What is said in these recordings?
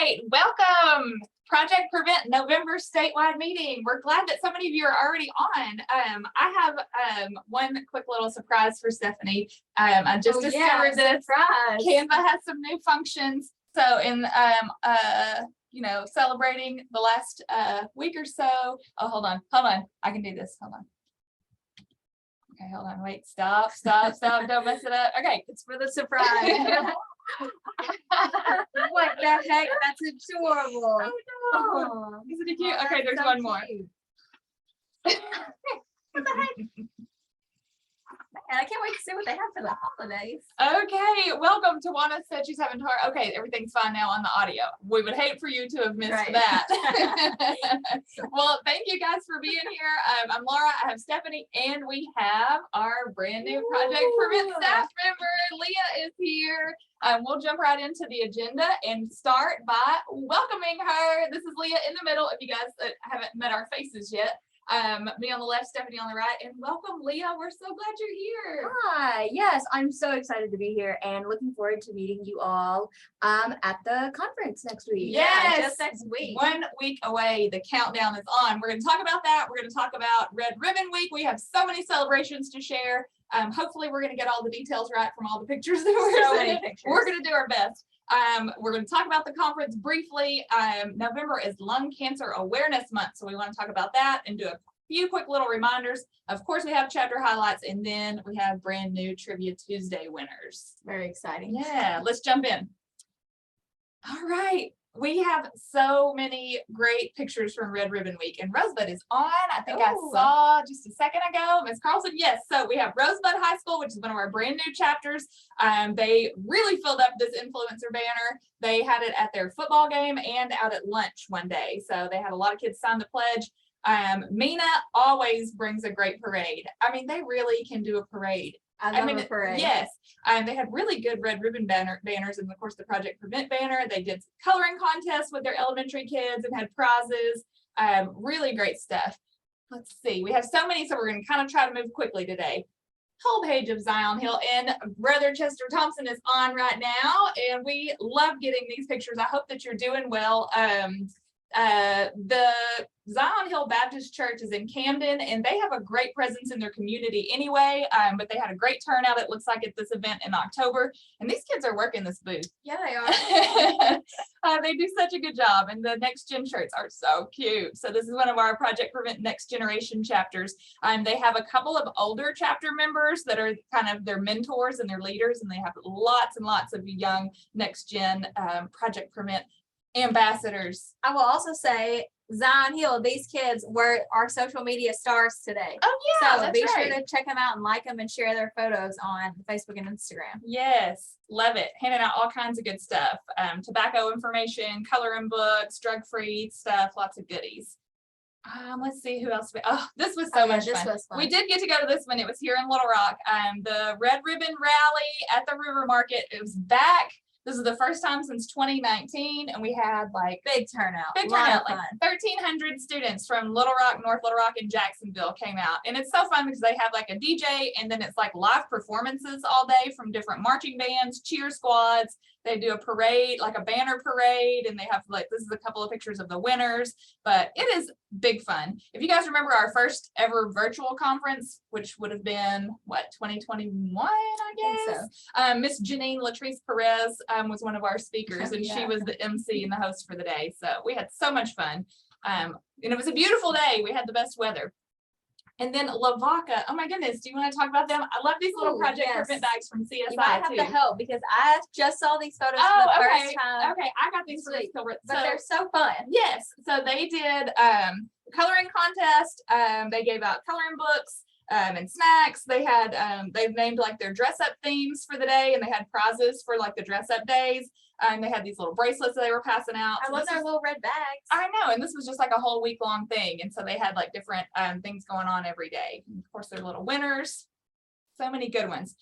right, welcome. Project Prevent November statewide meeting. We're glad that so many of you are already on. I have one quick little surprise for Stephanie. I just discovered this. Canva has some new functions. So in celebrating the last week or so. Oh, hold on. I can do this. Hold on. Okay, hold on. Wait, stop. Don't mess it up. Okay, it's for the surprise. What the heck? That's adorable. Oh no. Isn't it cute? Okay, there's so one more. What the heck? Man, I can't wait to see what they have for the holidays. Okay, welcome. Tawana said she's having hard. Okay, everything's fine now on the audio. We would hate for you to have missed that. Well, thank you guys for being here. I'm Laura, I have Stephanie, and we have our brand new Project Prevent staff member. Leah is here. We'll jump right into the agenda and start by welcoming her. This is Leah in the middle, if you guys haven't met our faces yet. Me on the left, Stephanie on the right, and welcome, Leah. We're so glad you're here. Hi, yes, I'm so excited to be here and looking forward to meeting you all at the conference next week. Yes, yeah, just next week. 1 week away. The countdown is on. We're going to talk about that. We're going to talk about Red Ribbon Week. We have so many celebrations to share. Hopefully we're going to get all the details right from all the pictures that we're going to do our best. We're going to talk about the conference briefly. November is Lung Cancer Awareness Month, so we want to talk about that and do a few quick little reminders. Of course, we have chapter highlights, and then we have brand new Trivia Tuesday winners. Very exciting. Yeah, let's jump in. All right. We have so many great pictures from Red Ribbon Week, and Rosebud is on. I think I saw just a second ago. Ms. Carlson, yes. So we have Rosebud High School, which is one of our brand new chapters. They really filled up this influencer banner. They had it at their football game and out at lunch one day. So they had a lot of kids sign the pledge. Mina always brings a great parade. I mean, they really can do a parade. I mean, a parade. Yes. They had really good Red Ribbon banners, and of course the Project Prevent banner. They did coloring contests with their elementary kids and had prizes. Really great stuff. Let's see. We have so many, so we're going to kind of try to move quickly today. Whole page of Zion Hill, and Brother Chester Thompson is on right now, and we love getting these pictures. I hope that you're doing well. The Zion Hill Baptist Church is in Camden, and they have a great presence in their community anyway, but they had a great turnout, it looks like, at this event in October, and these kids are working this booth. Yeah, they are. They do such a good job, and the Next Gen shirts are so cute. So this is one of our Project Prevent Next Generation chapters. They have a couple of older chapter members that are kind of their mentors and their leaders, and they have lots and lots of young Next Gen Project Prevent ambassadors. I will also say, Zion Hill, these kids were our social media stars today. Oh yeah, so be sure to check them out and like them and share their photos on Facebook and Instagram. Yes, love it. Handing out all kinds of good stuff. Tobacco information, coloring books, drug-free stuff, lots of goodies. Let's see who else. This was so much fun. We did get to go to this one. It was here in Little Rock. The Red Ribbon Rally at the River Market. It was back. This is the first time since 2019, and we had like big turnout. Like 1,300 students from Little Rock, North Little Rock, and Jacksonville came out. And it's so fun because they have like a DJ, and then it's like live performances all day from different marching bands, cheer squads. They do a parade, like a banner parade, and they have like, this is a couple of pictures of the winners, but it is big fun. If you guys remember our first ever virtual conference, which would have been what, 2021, I guess. So. Miss Janine Latrice Perez was one of our speakers, and she was the MC and the host for the day. So we had so much fun. And it was a beautiful day. We had the best weather. And then Lavaca, oh my goodness, do you want to talk about them? I love these little Project Prevent bags from CSI. You might have to help because I just saw these photos for the first time. Okay, I got these for this but they're so fun. Yes, so they did coloring contest. They gave out coloring books and snacks. They had they've named like their dress up themes for the day, and they had prizes for like the dress up days. They had these little bracelets that they were passing out. I love their little red bags. I know, and this was just like a whole week long thing, and so they had like different things going on every day. And of course, they're little winners. So many good ones.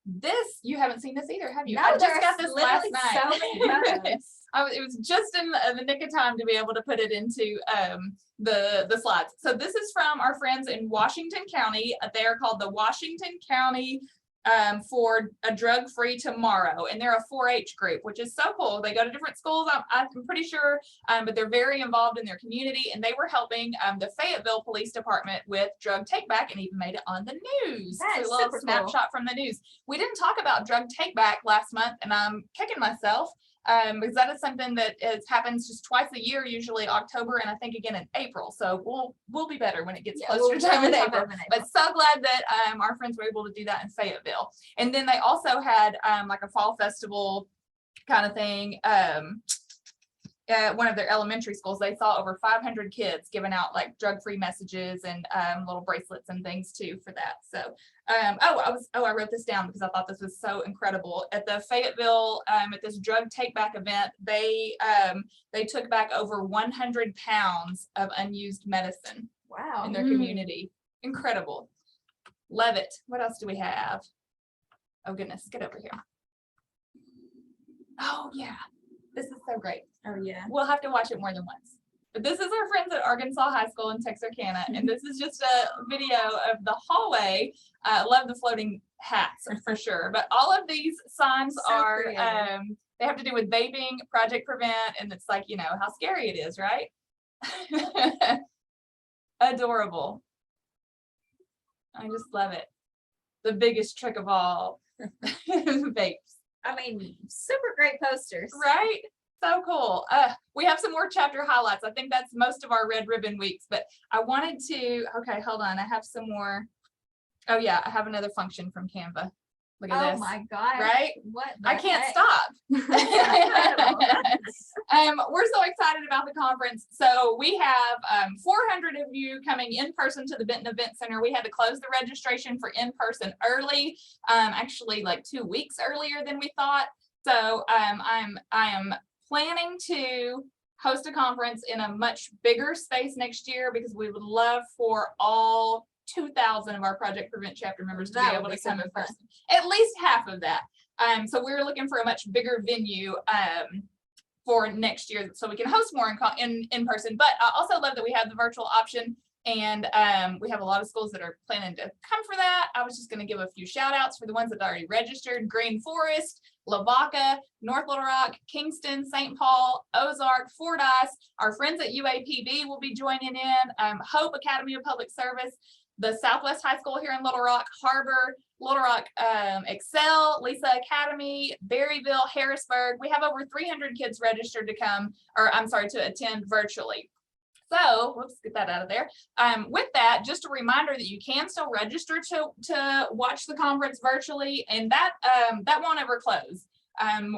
This, you haven't seen this either, have you? No, I just got this last night. So many photos. It was just in the nick of time to be able to put it into the slides. So this is from our friends in Washington County. They are called the Washington County for a drug-free tomorrow, and they're a 4-H group, which is so cool. They go to different schools, I'm pretty sure, but they're very involved in their community, and they were helping the Fayetteville Police Department with drug take back, and even made it on the news. That is So a little super snapshot from the news. We didn't talk about drug take back last month, and I'm kicking myself because that is something that happens just twice a year, usually October, and I think again in April. So we'll be better when it gets closer to time in April. But so glad that our friends were able to do that in Fayetteville. And then they also had like a fall festival kind of thing. At one of their elementary schools, they saw over 500 kids giving out like drug-free messages and little bracelets and things too for that. So I wrote this down because I thought this was so incredible. At the Fayetteville at this drug take back event, they took back over 100 pounds of unused medicine. Wow. In their community. Incredible. Love it. What else do we have? Oh goodness, get over here. Oh yeah, this is so great. Oh yeah. We'll have to watch it more than once. But this is our friends at Arkansas High School in Texarkana, and this is just a video of the hallway. Love the floating hats for sure. But all of these signs are they have to do with vaping, Project Prevent, and it's like, you know, how scary it is, right? Adorable. I just love it. The biggest trick of all, vapes. I mean, super great posters. Right? So cool. We have some more chapter highlights. I think that's most of our red ribbon weeks, but I wanted to, okay, hold on. I have some more. Oh yeah, I have another function from Canva. Look at this. Oh my God. Right? What? I can't stop. We're so excited about the conference. So we have 400 of you coming in person to the Benton Event Center. We had to close the registration for in person early, actually like 2 weeks earlier than we thought. So I am planning to host a conference in a much bigger space next year because we would love for all 2,000 of our Project Prevent chapter members to be able to come in person. At least half of that. So we're looking for a much bigger venue for next year so we can host more in person. But I also love that we have the virtual option, and we have a lot of schools that are planning to come for that. I was just going to give a few shout outs for the ones that already registered: Green Forest, Lavaca, North Little Rock, Kingston, St. Paul, Ozark, Fordyce. Our friends at UAPB will be joining in. Hope Academy of Public Service, the Southwest High School here in Little Rock, Harbor, Little Rock Excel, Lisa Academy, Berryville, Harrisburg. We have over 300 kids registered to come, or I'm sorry, to attend virtually. So let's get that out of there. With that, just a reminder that you can still register to watch the conference virtually, and that won't ever close.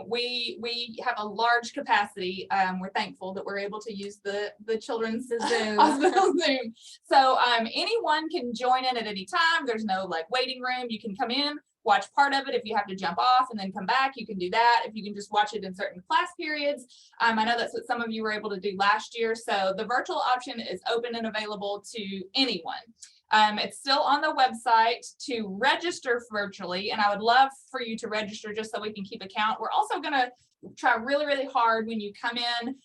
We have a large capacity. We're thankful that we're able to use the children's Zoom. Hospital Zoom. So anyone can join in at any time. There's no like waiting room. You can come in, watch part of it. If you have to jump off and then come back, you can do that. If you can just watch it in certain class periods. I know that's what some of you were able to do last year. So the virtual option is open and available to anyone. It's still on the website to register virtually, and I would love for you to register just so we can keep account. We're also going to try really, really hard when you come in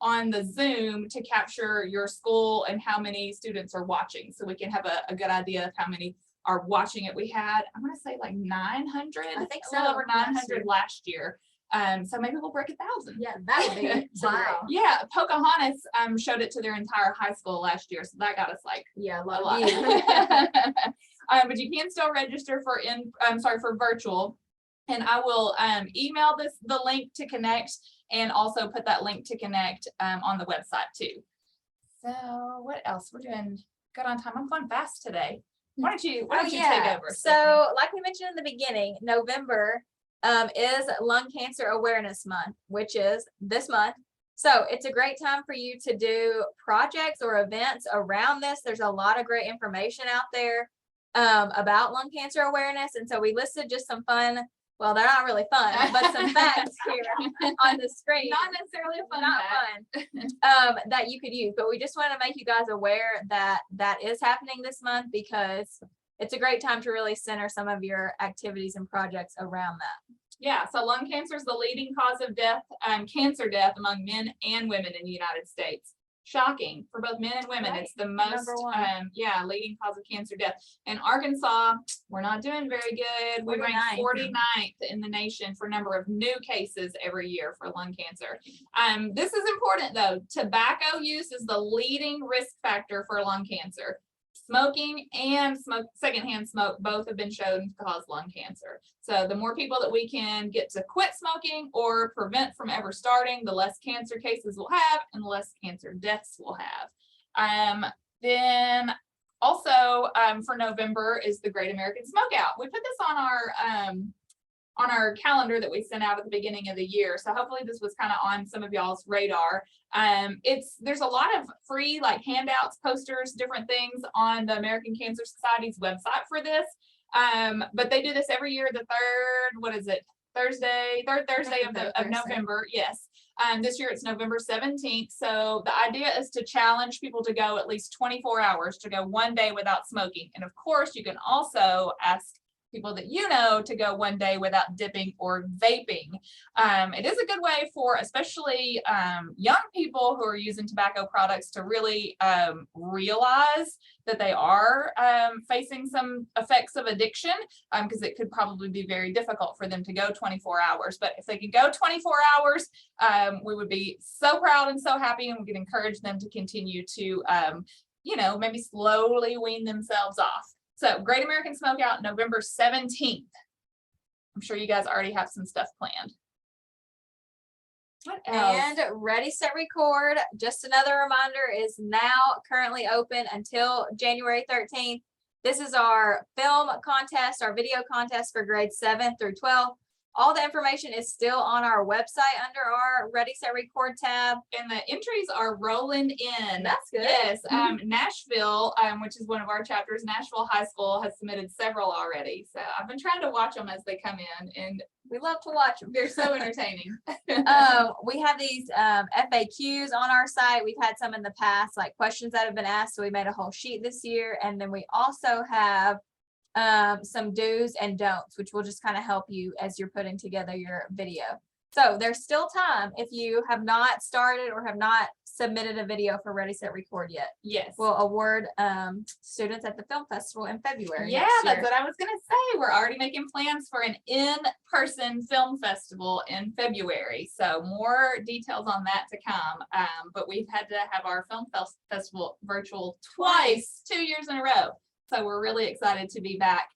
on the Zoom to capture your school and how many students are watching, so we can have a good idea of how many are watching it. We had, I'm going to say like 900. I think so. A little over 900 last year. So maybe we'll break 1,000. Yeah, that would be wow. Yeah, Pocahontas showed it to their entire high school last year, so that got us like a lot. lot. But you can still register for for virtual, and I will email the link to connect, and also put that link to connect on the website too. So what else? We're doing good on time. I'm going fast today. Why don't you take over? So like we mentioned in the beginning, November is Lung Cancer Awareness Month, which is this month. So it's a great time for you to do projects or events around this. There's a lot of great information out there about lung cancer awareness. And so we listed just some fun, well, they're not really fun, but some facts here on the screen. Not necessarily a fun fun that you could use, but we just want to make you guys aware that that is happening this month, because it's a great time to really center some of your activities and projects around that. Yeah, so lung cancer is the leading cause of death, cancer death among men and women in the United States. Shocking for both men and women. Right. It's the most, Number one. leading cause of cancer death. In Arkansas, we're not doing very good. We rank 49th. 49th in the nation for number of new cases every year for lung cancer. This is important though. Tobacco use is the leading risk factor for lung cancer. Smoking and secondhand smoke both have been shown to cause lung cancer. So the more people that we can get to quit smoking or prevent from ever starting, the less cancer cases we'll have and the less cancer deaths we'll have. Then also for November is the Great American Smokeout. We put this on our calendar that we sent out at the beginning of the year. So hopefully this was kind of on some of y'all's radar. There's a lot of free like handouts, posters, different things on the American Cancer Society's website for this. But they do this every year, the third Thursday of November. Yes. This year it's November 17th. So the idea is to challenge people to go at least 24 hours, to go one day without smoking. And of course you can also ask people that you know to go one day without dipping or vaping. It is a good way for especially young people who are using tobacco products to really realize that they are facing some effects of addiction, because it could probably be very difficult for them to go 24 hours. But if they can go 24 hours, we would be so proud and so happy, and we could encourage them to continue to, maybe slowly wean themselves off. So Great American Smokeout, November 17th. I'm sure you guys already have some stuff planned. What else? And Ready, Set, Record, just another reminder, is now currently open until January 13th. This is our film contest, our video contest for grades 7 through 12. All the information is still on our website under our Ready, Set, Record tab. And the entries are rolling in. That's good. Yes. Nashville, which is one of our chapters, Nashville High School has submitted several already. So I've been trying to watch them as they come in, and we love to watch them. They're so entertaining. We have these FAQs on our site. We've had some in the past, like questions that have been asked. So we made a whole sheet this year. And then we also have some do's and don'ts, which will just kind of help you as you're putting together your video. So there's still time if you have not started or have not submitted a video for Ready, Set, Record yet. Yes. We'll award students at the film festival in February. Yeah, that's what I was going to say. We're already making plans for an in-person film festival in February. So more details on that to come. But we've had to have our film festival virtual twice, 2 years in a row. So we're really excited to be back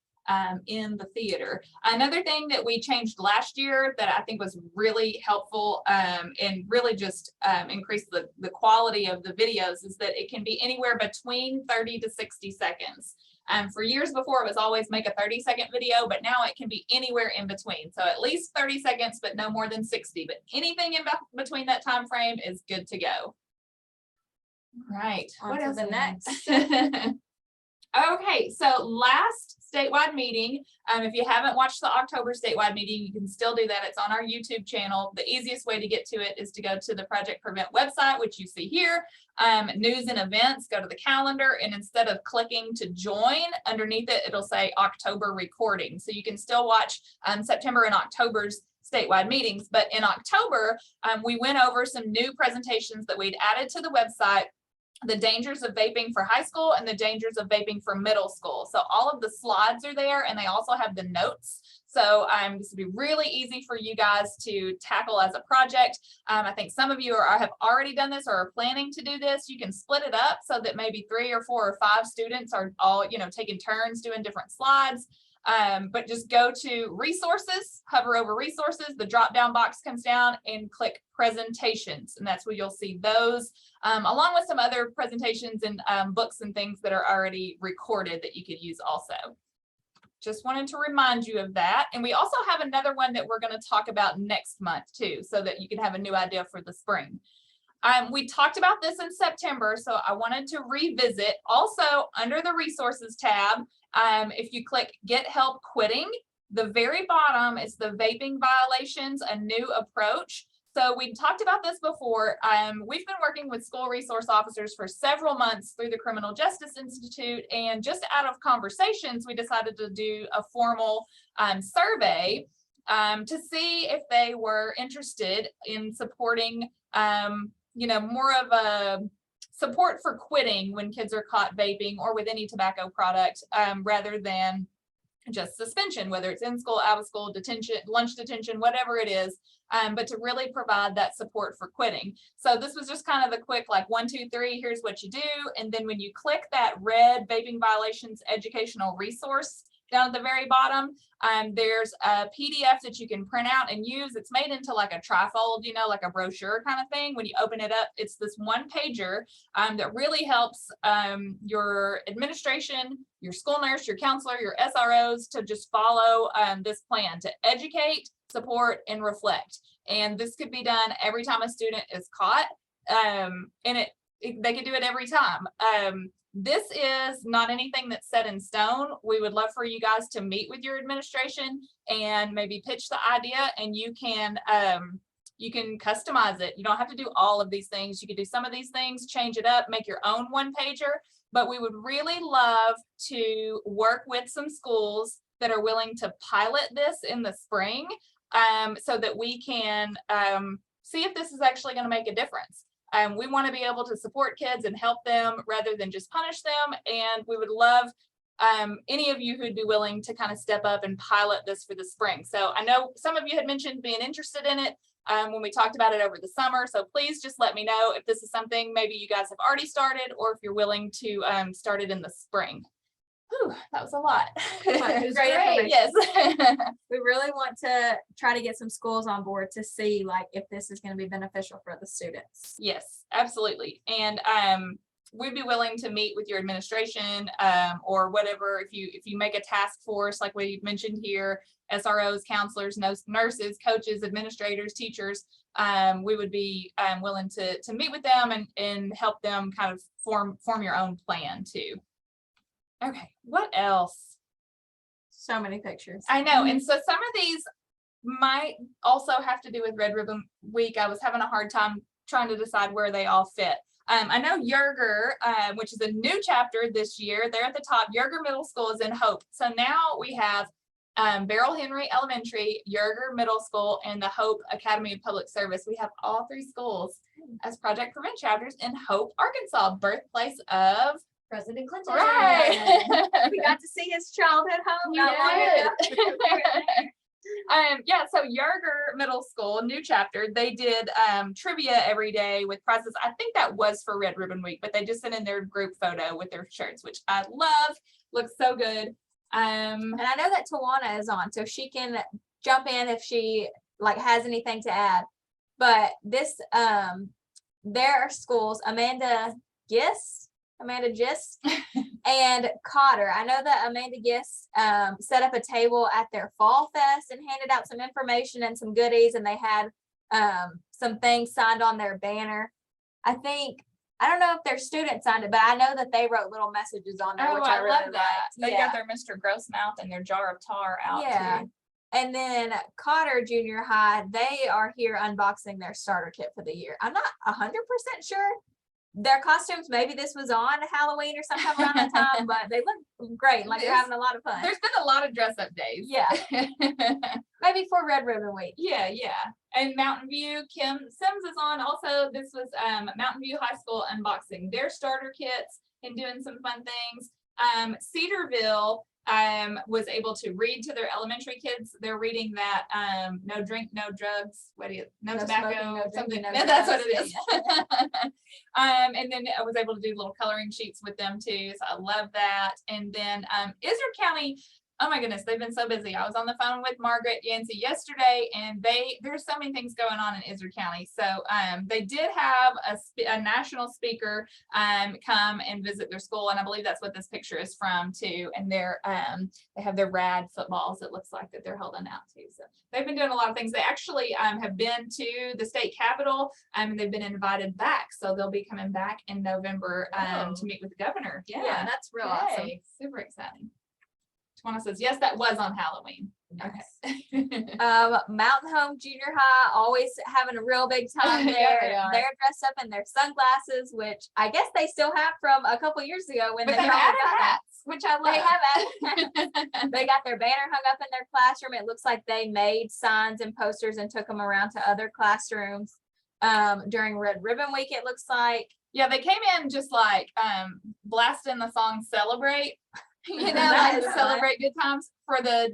in the theater. Another thing that we changed last year that I think was really helpful and really just increased the quality of the videos is that it can be anywhere between 30 to 60 seconds. For years before, it was always make a 30-second video, but now it can be anywhere in between. So at least 30 seconds, but no more than 60. But anything in between that time frame is good to go. Right. What is the next? Okay, so last statewide meeting, if you haven't watched the October statewide meeting, you can still do that. It's on our YouTube channel. The easiest way to get to it is to go to the Project Prevent website, which you see here, news and events, go to the calendar, and instead of clicking to join, underneath it, it'll say October recording. So you can still watch September and October's statewide meetings. But in October, we went over some new presentations that we'd added to the website, the dangers of vaping for high school and the dangers of vaping for middle school. So all of the slides are there, and they also have the notes. So this would be really easy for you guys to tackle as a project. I think some of you have already done this or are planning to do this. You can split it up so that maybe 3 or 4 or 5 students are all, taking turns doing different slides. But just go to resources, hover over resources, the drop down box comes down, and click presentations. And that's where you'll see those along with some other presentations and books and things that are already recorded that you could use also. Just wanted to remind you of that. And we also have another one that we're going to talk about next month too, so that you can have a new idea for the spring. We talked about this in September, so I wanted to revisit. Also, under the resources tab, if you click Get Help Quitting, the very bottom is the vaping violations, a new approach. So we talked about this before. We've been working with school resource officers for several months through the Criminal Justice Institute, and just out of conversations, we decided to do a formal survey to see if they were interested in supporting more of a support for quitting when kids are caught vaping or with any tobacco product, rather than just suspension, whether it's in school, out of school, detention, lunch detention, whatever it is, but to really provide that support for quitting. So this was just kind of the quick, like 1, 2, 3, here's what you do. And then when you click that red vaping violations educational resource down at the very bottom, there's a PDF that you can print out and use. It's made into like a trifold, you know, like a brochure kind of thing. When you open it up, it's this one pager that really helps your administration, your school nurse, your counselor, your SROs to just follow this plan to educate, support, and reflect. And this could be done every time a student is caught, and they can do it every time. This is not anything that's set in stone. We would love for you guys to meet with your administration and maybe pitch the idea, and you can customize it. You don't have to do all of these things. You could do some of these things, change it up, make your own one pager, but we would really love to work with some schools that are willing to pilot this in the spring, so that we can see if this is actually going to make a difference. We want to be able to support kids and help them rather than just punish them. And we would love any of you who'd be willing to kind of step up and pilot this for the spring. So I know some of you had mentioned being interested in it when we talked about it over the summer. So please just let me know if this is something maybe you guys have already started, or if you're willing to start it in the spring. Whew, that was a lot. It was great. Yes. We really want to try to get some schools on board to see like if this is going to be beneficial for the students. Yes, absolutely. And we'd be willing to meet with your administration, or whatever. If you make a task force, like we mentioned here, SROs, counselors, nurses, coaches, administrators, teachers, we would be willing to meet with them and help them kind of form your own plan too. Okay, what else? So many pictures. I know. And so some of these might also have to do with Red Ribbon Week. I was having a hard time trying to decide where they all fit. I know Yerger, which is a new chapter this year, they're at the top. Yerger Middle School is in Hope. So now we have Beryl Henry Elementary, Yerger Middle School, and the Hope Academy of Public Service. We have all 3 schools as Project Prevent chapters in Hope, Arkansas, birthplace of President Clinton. Right. We got to see his childhood home. Yeah, so Yerger Middle School, new chapter, they did trivia every day with prizes. I think that was for Red Ribbon Week, but they just sent in their group photo with their shirts, which I love. Looks so good. And I know that Tawana is on, so she can jump in if she like has anything to add. But this there are schools, Amanda Gist and Cotter. I know that Amanda Gist set up a table at their fall fest and handed out some information and some goodies, and they had some things signed on their banner. I don't know if their students signed it, but I know that they wrote little messages on there, which I really love that. liked. They got their Mr. Grossmouth and their jar of tar out too. And then Cotter Junior High, they are here unboxing their starter kit for the year. I'm not 100% sure. Their costumes, maybe this was on Halloween or sometime around that time, but they look great. Like they're having a lot of fun. There's been a lot of dress up days. Yeah. Maybe for Red Ribbon Week. Yeah. And Mountain View, Kim Sims is on. Also, this was Mountain View High School unboxing their starter kits and doing some fun things. Cedarville was able to read to their elementary kids. They're reading that no drink, no drugs, no tobacco, smoking, no something. drinking, no That's what drugs. it is. And then I was able to do little coloring sheets with them too. So I love that. And then Izard County, oh my goodness, they've been so busy. I was on the phone with Margaret Yancey yesterday, and there's so many things going on in Izard County. So they did have a national speaker come and visit their school, and I believe that's what this picture is from too. And they have their rad footballs, it looks like, that they're holding out too. So they've been doing a lot of things. They actually have been to the state capitol, and they've been invited back. So they'll be coming back in November to meet with the governor. Yeah, that's real awesome. Super exciting. Tawana says, yes, that was on Halloween. Nice. Okay. Mountain Home Junior High, always having a real big time there. Yeah, they're dressed up in their sunglasses, which I guess they still have from a couple years ago when But they they're probably added got that. hats, which I love. They have added. They got their banner hung up in their classroom. It looks like they made signs and posters and took them around to other classrooms during Red Ribbon Week, it looks like. Yeah, they came in just like blasting the song Celebrate, That like is the fun. Celebrate Good Times for the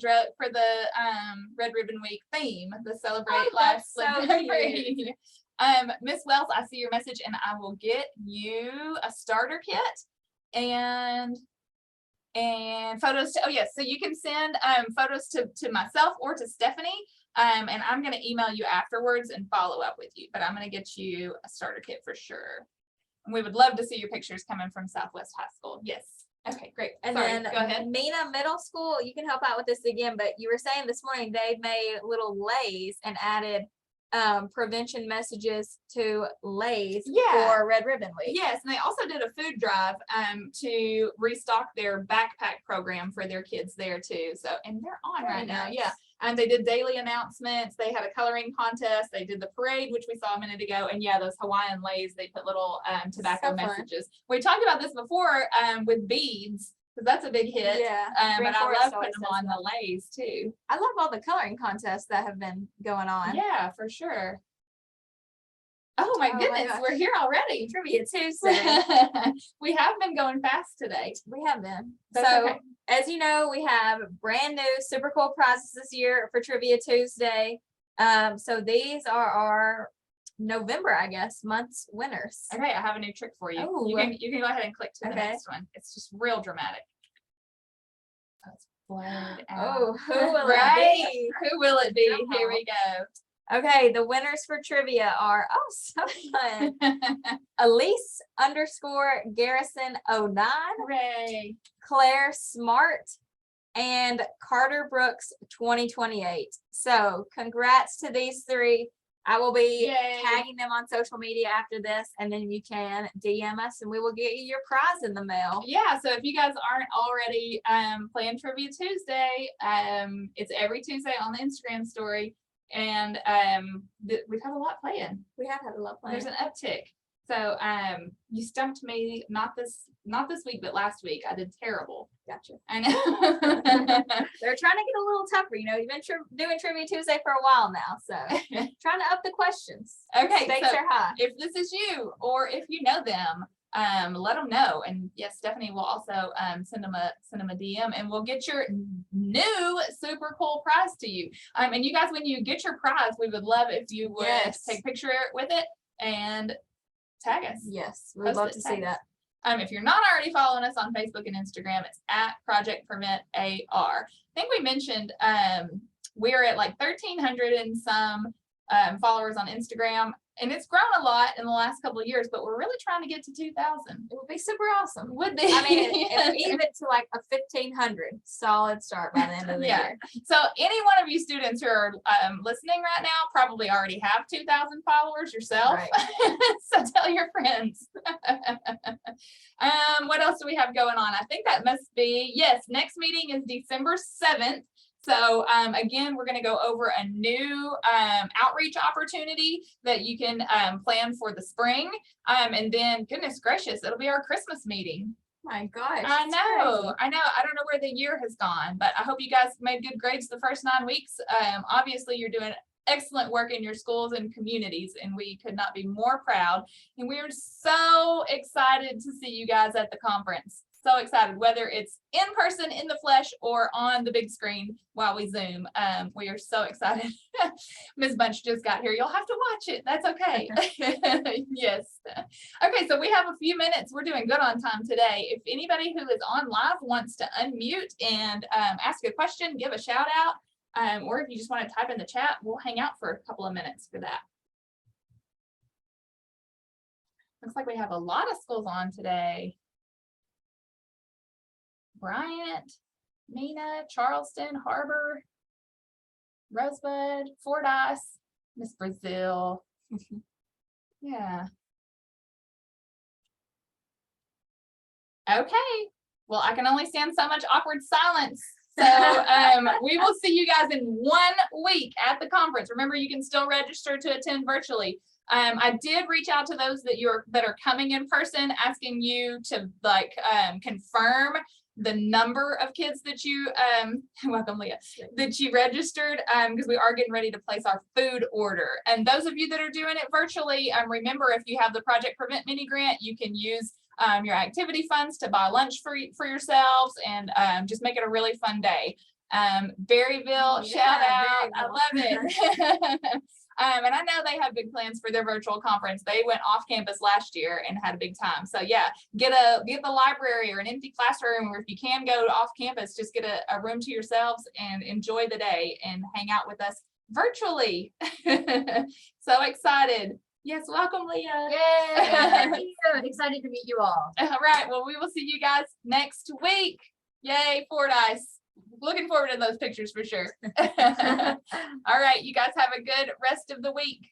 Red Ribbon Week theme, the Celebrate Life that's so Live Free. Miss Wells, I see your message and I will get you a starter kit and photos to, oh yes, so you can send photos to myself or to Stephanie. And I'm going to email you afterwards and follow up with you, but I'm going to get you a starter kit for sure. And we would love to see your pictures coming from Southwest High School. Yes. Okay, great. And Sorry, then go ahead. Mina Middle School, you can help out with this again, but you were saying this morning they made little lays and added prevention messages to lays for Red Ribbon Week. Yes, and they also did a food drive to restock their backpack program for their kids there too. So, and they're on Very right now. nice. Yeah. And they did daily announcements. They had a coloring contest. They did the parade, which we saw a minute ago. And yeah, those Hawaiian lays, they put little tobacco So fun. messages. We talked about this before with beads, because that's a big hit. Yeah. But I Forest love always putting them does on that. the lays too. I love all the coloring contests that have been going on. Yeah, for sure. Oh my Oh my goodness, gosh. we're here already. Trivia Tuesday. We have been going fast today. We have been. That's So, okay. as you know, we have brand new super cool prizes this year for Trivia Tuesday. So these are our November, I guess, month's winners. Okay, I have a new trick for you. Oh. You can go ahead and click to the Okay. next one. It's just real dramatic. Let's blur it out. Oh, who will Right? it be? Who will it be? Drum Here roll. we go. Okay, the winners for trivia are, oh, so fun. Elise _ Garrison 09, Hooray. Claire Smart, and Carter Brooks 2028. So congrats to these three. I will be Yay. tagging them on social media after this, and then you can DM us and we will get you your prize in the mail. Yeah, so if you guys aren't already playing Trivia Tuesday, it's every Tuesday on the Instagram story. And we've had a lot playing. We have had a lot playing. There's an uptick. So you stumped me not this week, but last week. I did terrible. Gotcha. I know. They're trying to get a little tougher. You know, you've been doing Trivia Tuesday for a while now, so trying to up the questions. Okay, Stakes so are high. if this is you or if you know them, let them know. And yes, Stephanie will also send them a DM, and we'll get your new super cool prize to you. And you guys, when you get your prize, we would love if you would take a picture with it and tag us. Yes, we'd Post love it, to tag see us. that. If you're not already following us on Facebook and Instagram, it's at Project Prevent AR. I think we mentioned we're at like 1,300 and some followers on Instagram, and it's grown a lot in the last couple of years, but we're really trying to get to 2,000. It would be super awesome. Would be. I mean, if even to like a 1,500 solid start by the end of the year. So any one of you students who are listening right now probably already have 2,000 followers yourself. Right. So tell your friends. What else do we have going on? I think that must be, yes, next meeting is December 7th. So again, we're going to go over a new outreach opportunity that you can plan for the spring. And then, goodness gracious, it'll be our Christmas meeting. My gosh. I it's know. crazy. I don't know where the year has gone, but I hope you guys made good grades the first 9 weeks. Obviously, you're doing excellent work in your schools and communities, and we could not be more proud. And we are so excited to see you guys at the conference. So excited, whether it's in person, in the flesh, or on the big screen while we Zoom. We are so excited. Ms. Bunch just got here. You'll have to watch it. That's okay. Yes. Okay, so we have a few minutes. We're doing good on time today. If anybody who is on live wants to unmute and ask a question, give a shout out, or if you just want to type in the chat, we'll hang out for a couple of minutes for that. Looks like we have a lot of schools on today. Bryant, Mina, Charleston, Harbor, Rosebud, Fordyce, Miss Brazil. Yeah. Okay. Well, I can only stand so much awkward silence. So we will see you guys in 1 week at the conference. Remember, you can still register to attend virtually. I did reach out to those that are coming in person, asking you to confirm the number of kids that you, welcome Leah, that you registered, because we are getting ready to place our food order. And those of you that are doing it virtually, remember, if you have the Project Prevent mini grant, you can use your activity funds to buy lunch for yourselves, and just make it a really fun day. Berryville, shout out. I love it. And I know they have big plans for their virtual conference. They went off campus last year and had a big time. So yeah, get the library or an empty classroom, or if you can go off campus, just get a room to yourselves and enjoy the day and hang out with us virtually. So excited. Yes, welcome, Leah. Yay! Excited to meet you all. All right, well, we will see you guys next week. Yay, Fordyce. Looking forward to those pictures for sure. All right, you guys have a good rest of the week.